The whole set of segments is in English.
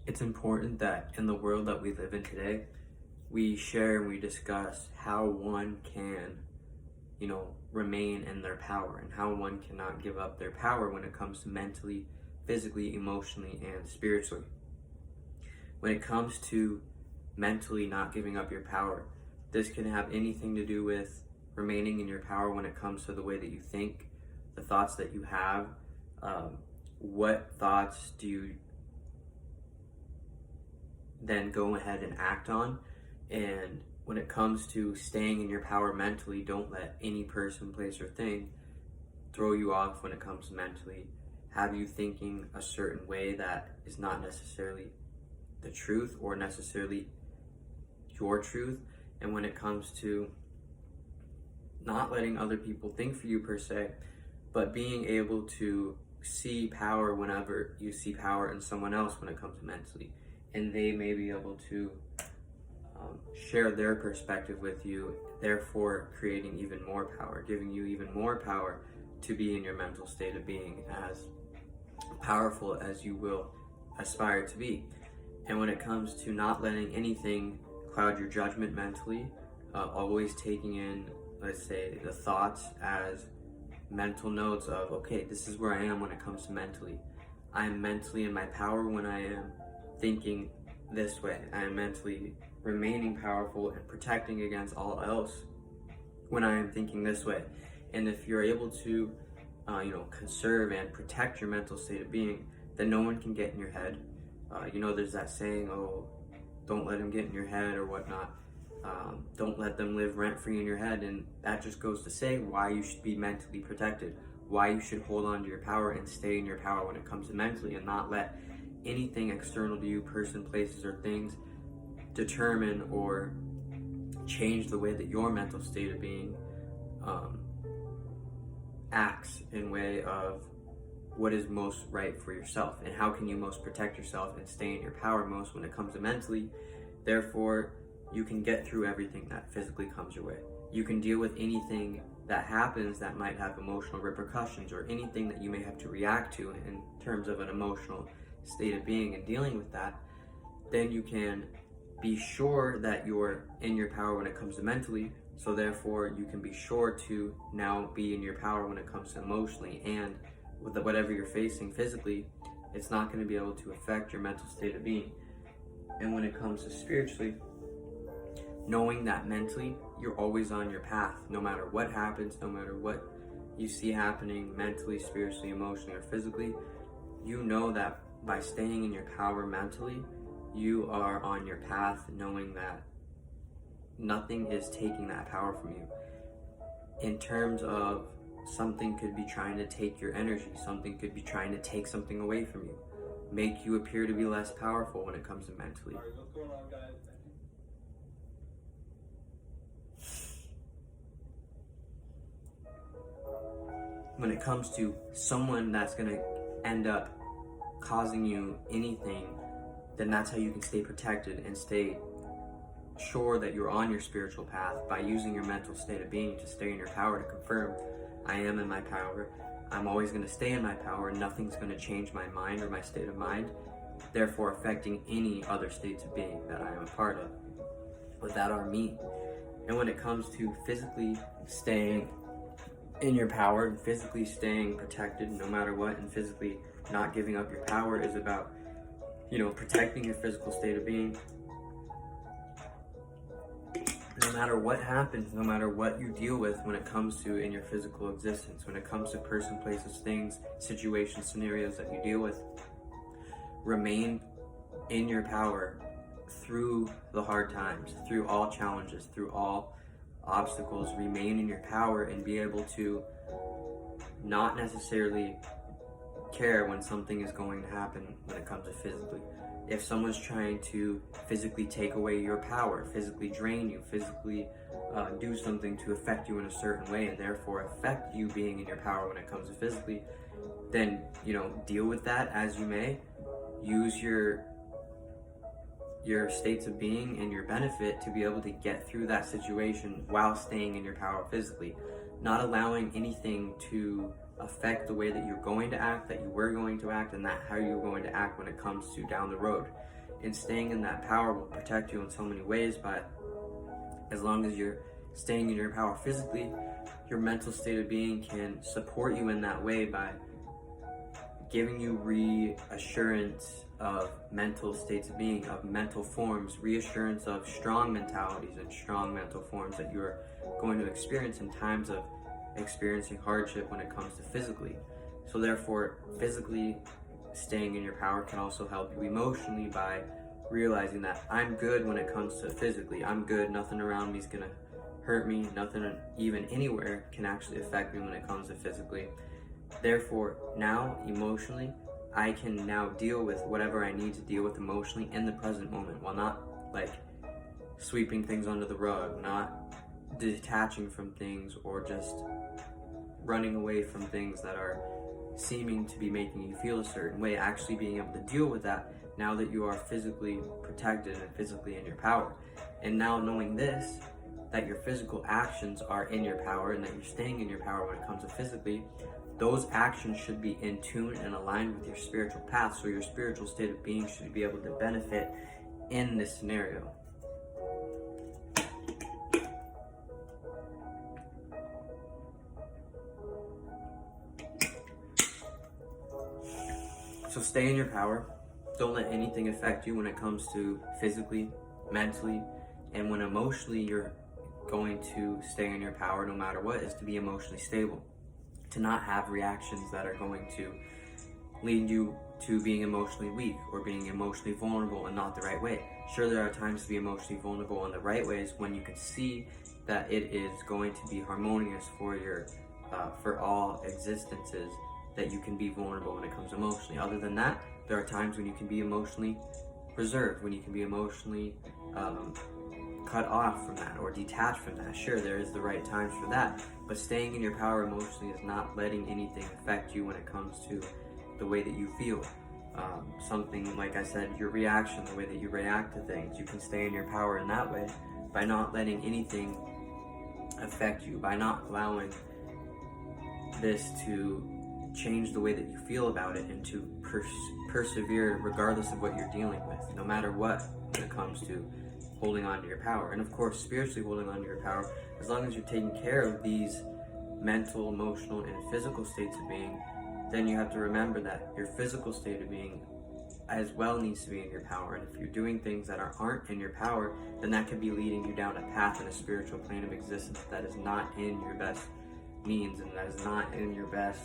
It's important that in the world that we live in today, we share and we discuss how one can, remain in their power and how one cannot give up their power when it comes to mentally, physically, emotionally, and spiritually. When it comes to mentally not giving up your power, this can have anything to do with remaining in your power when it comes to the way that you think, the thoughts that you have. What thoughts do you then go ahead and act on? And when it comes to staying in your power mentally, don't let any person, place, or thing throw you off when it comes to mentally, have you thinking a certain way that is not necessarily the truth or necessarily your truth. And when it comes to not letting other people think for you per se, but being able to see power whenever you see power in someone else when it comes to mentally, and they may be able to share their perspective with you, therefore creating even more power, giving you even more power to be in your mental state of being as powerful as you will aspire to be. And when it comes to not letting anything cloud your judgment mentally, always taking in, let's say, the thoughts as mental notes of, okay, this is where I am when it comes to mentally. I am mentally in my power when I am thinking this way. I am mentally remaining powerful and protecting against all else when I am thinking this way. And if you're able to, conserve and protect your mental state of being, then no one can get in your head. There's that saying, oh, don't let them get in your head or whatnot. Don't let them live rent-free in your head. And that just goes to say why you should be mentally protected, why you should hold on to your power and stay in your power when it comes to mentally, and not let anything external to you, person, places, or things, determine or change the way that your mental state of being acts in way of what is most right for yourself and how can you most protect yourself and stay in your power most when it comes to mentally. Therefore, you can get through everything that physically comes your way. You can deal with anything that happens that might have emotional repercussions or anything that you may have to react to in terms of an emotional state of being and dealing with that. Then you can be sure that you're in your power when it comes to mentally, so therefore you can be sure to now be in your power when it comes to emotionally, and with whatever you're facing physically, it's not going to be able to affect your mental state of being. And when it comes to spiritually, knowing that mentally you're always on your path, no matter what happens, no matter what you see happening mentally, spiritually, emotionally, or physically, you know that by staying in your power mentally, you are on your path, knowing that nothing is taking that power from you. In terms of something could be trying to take your energy, something could be trying to take something away from you, make you appear to be less powerful when it comes to mentally. What's going on, guys? When it comes to someone that's going to end up causing you anything, then that's how you can stay protected and stay sure that you're on your spiritual path, by using your mental state of being to stay in your power, to confirm, I am in my power, I'm always going to stay in my power, nothing's going to change my mind or my state of mind, therefore affecting any other states of being that I am a part of, but that are me. And when it comes to physically staying in your power and physically staying protected no matter what, and physically not giving up your power, is about, protecting your physical state of being. No matter what happens, no matter what you deal with when it comes to in your physical existence, when it comes to person, places, things, situations, scenarios that you deal with, remain in your power through the hard times, through all challenges, through all obstacles. Remain in your power and be able to not necessarily care when something is going to happen when it comes to physically. If someone's trying to physically take away your power, physically drain you, physically do something to affect you in a certain way and therefore affect you being in your power when it comes to physically, then, deal with that as you may. Use your states of being and your benefit to be able to get through that situation while staying in your power physically, not allowing anything to affect the way that you're going to act, that you were going to act, and that how you're going to act when it comes to down the road. and staying in that power will protect you in so many ways. But as long as you're staying in your power physically, your mental state of being can support you in that way by giving you reassurance of mental states of being, of mental forms, reassurance of strong mentalities and strong mental forms that you're going to experience in times of experiencing hardship when it comes to physically. So therefore, physically staying in your power can also help you emotionally by realizing that I'm good when it comes to physically. I'm good, nothing around me is gonna hurt me, nothing even anywhere can actually affect me when it comes to physically. Therefore, now emotionally, I can now deal with whatever I need to deal with emotionally in the present moment, while not like sweeping things under the rug, not detaching from things, or just running away from things that are seeming to be making you feel a certain way. Actually being able to deal with that now that you are physically protected and physically in your power. And now knowing this, that your physical actions are in your power and that you're staying in your power when it comes to physically, those actions should be in tune and aligned with your spiritual path, so your spiritual state of being should be able to benefit in this scenario. So stay in your power. Don't let anything affect you when it comes to physically, mentally, and when emotionally you're going to stay in your power no matter what is to be emotionally stable. To not have reactions that are going to lead you to being emotionally weak or being emotionally vulnerable in not the right way. Sure, there are times to be emotionally vulnerable in the right ways when you can see that it is going to be harmonious for your for all existences, that you can be vulnerable when it comes emotionally. Other than that, there are times when you can be emotionally reserved, when you can be emotionally cut off from that or detached from that. Sure, there is the right times for that, but staying in your power emotionally is not letting anything affect you when it comes to the way that you feel. Something like I said, your reaction, the way that you react to things, you can stay in your power in that way by not letting anything affect you, by not allowing this to change the way that you feel about it, and to persevere regardless of what you're dealing with, no matter what, when it comes to holding on to your power. And of course, spiritually holding on to your power, as long as you're taking care of these mental, emotional, and physical states of being, then you have to remember that your physical state of being as well needs to be in your power. And if you're doing things that aren't in your power, then that could be leading you down a path in a spiritual plane of existence that is not in your best means and that is not in your best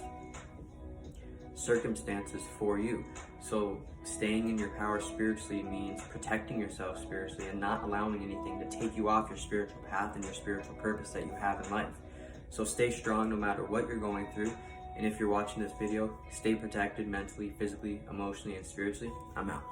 circumstances for you. So staying in your power spiritually means protecting yourself spiritually and not allowing anything to take you off your spiritual path and your spiritual purpose that you have in life. So stay strong no matter what you're going through. And if you're watching this video, stay protected mentally, physically, emotionally, and spiritually. I'm out.